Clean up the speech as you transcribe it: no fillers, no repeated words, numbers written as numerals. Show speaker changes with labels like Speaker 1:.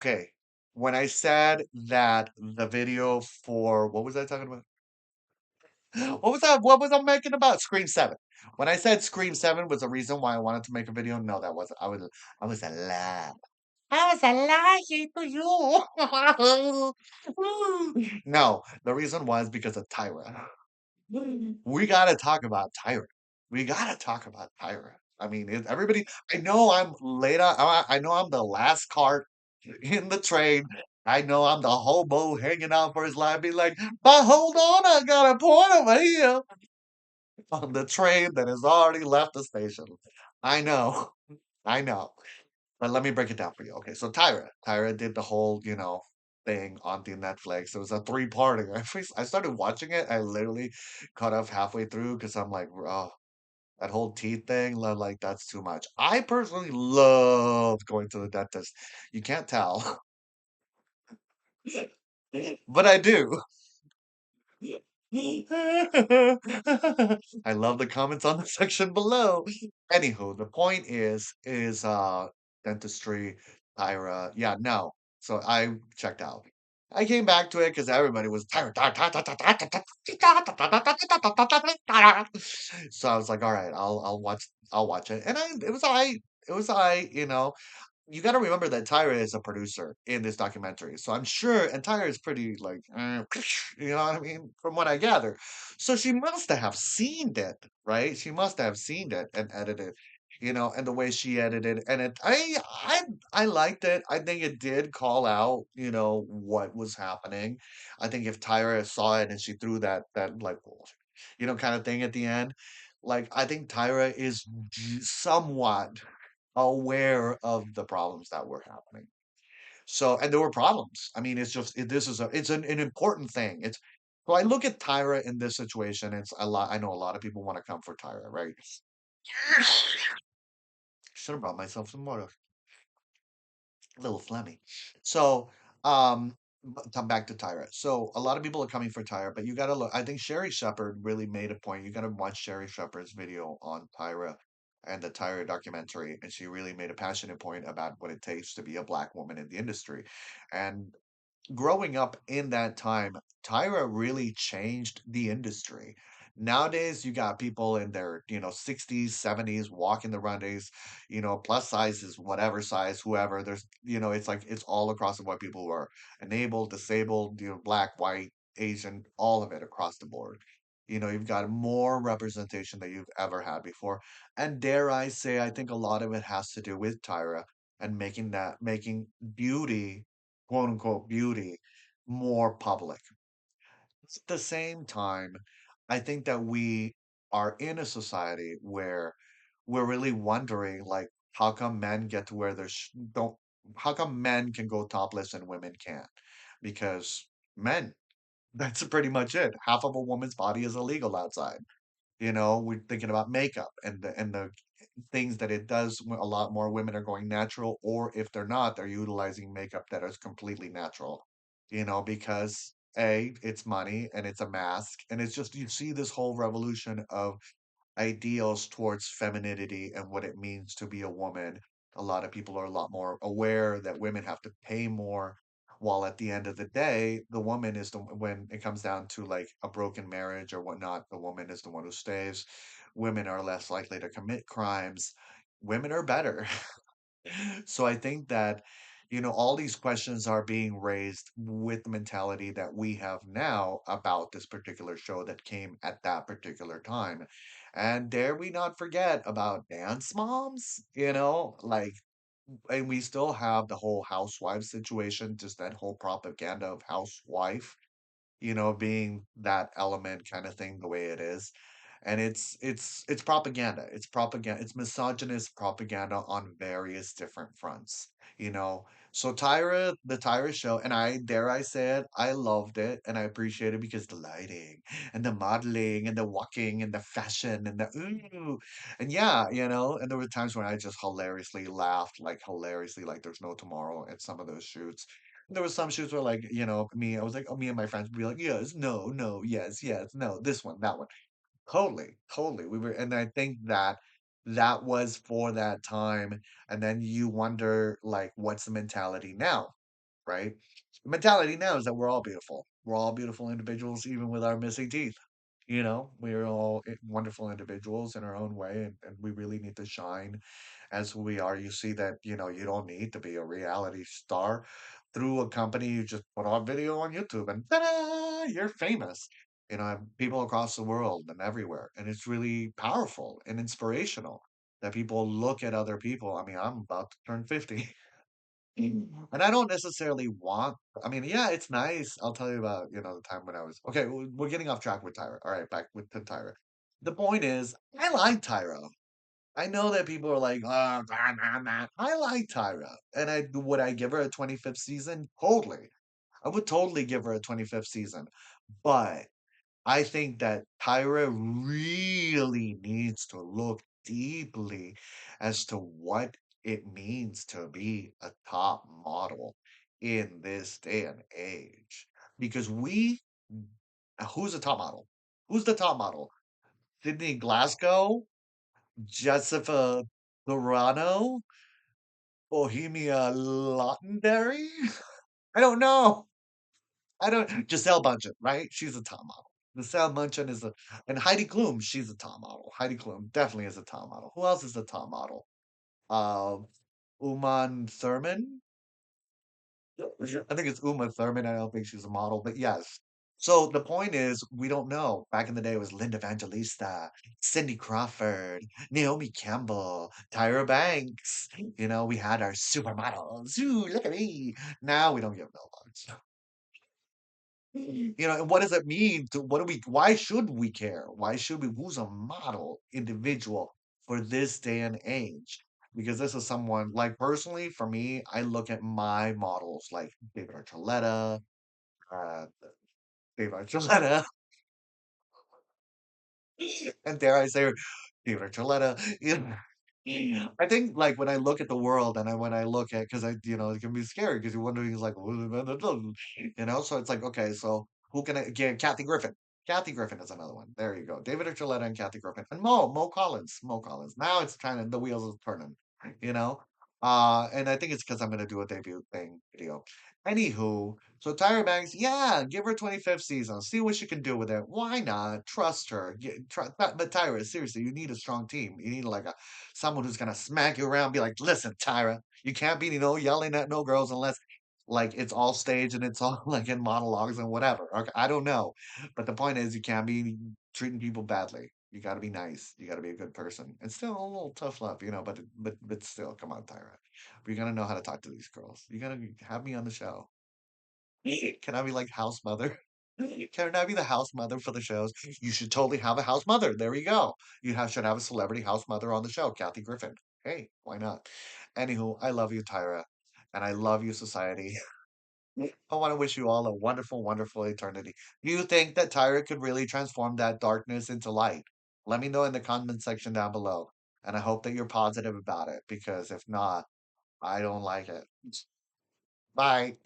Speaker 1: Okay. When I said that the video for what was I talking about? What was that? What was I making about? Scream 7. When I said Scream 7 was the reason why I wanted to make a video, no, that wasn't. I was a lie. I was a lie to you. No, the reason was because of Tyra. We gotta talk about Tyra. We gotta talk about Tyra. I mean, everybody. I know I'm late. I know I'm the last cart in the train. I know I'm the hobo hanging out for his life. Be like, but hold on, I got a point over here on the train that has already left the station. I know, I know. But let me break it down for you. Okay, so Tyra did the whole, thing on the Netflix. It was a three-parter. I started watching it. I literally cut off halfway through because I'm like, oh, that whole teeth thing, like that's too much. I personally love going to the dentist. You can't tell, but I do. I love the comments on the section below. Anywho, the point is dentistry, Tyra. Yeah, no. So I checked out. I came back to it because everybody was Tyra. So I was like, all right, I'll watch it. And it was I. It was I. You got to remember that Tyra is a producer in this documentary. So I'm sure, and Tyra is pretty like, you know what I mean, from what I gather. So she must have seen it, right? She must have seen it and edited, and the way she edited, and I liked it. I think it did call out, what was happening. I think if Tyra saw it and she threw that like, kind of thing at the end, like I think Tyra is somewhat aware of the problems that were happening. So, and there were problems. I mean, this is an important thing. So I look at Tyra in this situation. It's a lot. I know a lot of people want to come for Tyra, right? Should have brought myself some water. A little phlegmy. So, come back to Tyra. So a lot of people are coming for Tyra, but you got to look. I think Sherry Shepherd really made a point. You got to watch Sherry Shepherd's video on Tyra and the Tyra documentary, and she really made a passionate point about what it takes to be a black woman in the industry. And growing up in that time, Tyra really changed the industry. Nowadays, you got people in their, 60s, 70s walking the runways, plus sizes, whatever size, whoever. It's like it's all across the board. People who are enabled, disabled, black, white, Asian, all of it across the board. You've got more representation than you've ever had before. And dare I say, I think a lot of it has to do with Tyra and making beauty, quote unquote beauty, more public. At the same time, I think that we are in a society where we're really wondering, like, how come men get to wear their don't, how come men can go topless and women can't? Because men, that's pretty much it. Half of a woman's body is illegal outside. We're thinking about makeup and the things that it does. A lot more women are going natural, or if they're not, they're utilizing makeup that is completely natural. Because it's money and it's a mask, and it's just you see this whole revolution of ideals towards femininity and what it means to be a woman. A lot of people are a lot more aware that women have to pay more, while at the end of the day, the woman is when it comes down to like a broken marriage or whatnot, the woman is the one who stays. Women are less likely to commit crimes. Women are better. So I think that, all these questions are being raised with the mentality that we have now about this particular show that came at that particular time. And dare we not forget about dance moms, like, and we still have the whole housewife situation, just that whole propaganda of housewife, being that element kind of thing the way it is. And it's propaganda. It's propaganda. It's misogynist propaganda on various different fronts, you know. So the Tyra show, and I dare I say it, I loved it and I appreciate it because the lighting and the modeling and the walking and the fashion and the ooh. And yeah, and there were times when I just hilariously laughed, like hilariously, like there's no tomorrow at some of those shoots. There was some shoots where like, I was like, oh, me and my friends would be like, yes, no, no, yes, yes, no, this one, that one. Totally, totally. And I think that that was for that time. And then you wonder, like, what's the mentality now? right? The mentality now is that we're all beautiful. We're all beautiful individuals, even with our missing teeth. We're all wonderful individuals in our own way, and we really need to shine as who we are. You see that, you don't need to be a reality star through a company. You just put on video on YouTube and ta-da, you're famous. People across the world and everywhere. And it's really powerful and inspirational that people look at other people. I mean, I'm about to turn 50. And I don't necessarily want, I mean, yeah, it's nice. I'll tell you about, the time when I was, okay, we're getting off track with Tyra. All right, back with the Tyra. The point is, I like Tyra. I know that people are like, oh, nah, nah, nah. I like Tyra. And would I give her a 25th season? Totally. I would totally give her a 25th season. But I think that Tyra really needs to look deeply as to what it means to be a top model in this day and age. Because who's the top model? Who's the top model? Sydney Glasgow? Jessica Dorano? Bohemia Lottenberry? I don't know. I don't Giselle Bundchen, right? She's a top model. Giselle Bundchen and Heidi Klum, she's a top model. Heidi Klum definitely is a top model. Who else is a top model? Uh, Uman Thurman. I think it's Uma Thurman. I don't think she's a model, but yes. So the point is, we don't know. Back in the day, it was Linda Evangelista, Cindy Crawford, Naomi Campbell, Tyra Banks. We had our supermodels. Ooh, look at me. Now we don't give no fucks. And what does it mean why should we care? Why should we, who's a model individual for this day and age? Because this is someone, like, personally, for me, I look at my models like David Archuleta, uh, David Archuleta, and dare I say, David Archuleta. I think, like, when I look at the world and when I look at, because it can be scary because you're wondering, like, so it's like, okay, so who can I get? Kathy Griffin. Kathy Griffin is another one. There you go. David Archuleta and Kathy Griffin. And Mo Collins. Mo Collins. Now it's kind of, the wheels are turning, you know? And I think it's because I'm going to do a debut thing video. Anywho, so Tyra Banks, yeah, give her 25th season. See what she can do with it. Why not? Trust her. But Tyra, seriously, you need a strong team. You need like someone who's gonna smack you around, be like, listen, Tyra, you can't be, yelling at no girls unless like it's all staged and it's all like in monologues and whatever. Okay, I don't know. But the point is you can't be treating people badly. You gotta be nice. You gotta be a good person. And still a little tough love, but still, come on, Tyra. We're gonna know how to talk to these girls. You gotta have me on the show. Can I be like house mother? Can I be the house mother for the shows? You should totally have a house mother. There you go. Should have a celebrity house mother on the show, Kathy Griffin. Hey, why not? Anywho, I love you, Tyra, and I love you, society. I want to wish you all a wonderful, wonderful eternity. Do you think that Tyra could really transform that darkness into light? Let me know in the comment section down below. And I hope that you're positive about it because if not, I don't like it. Bye.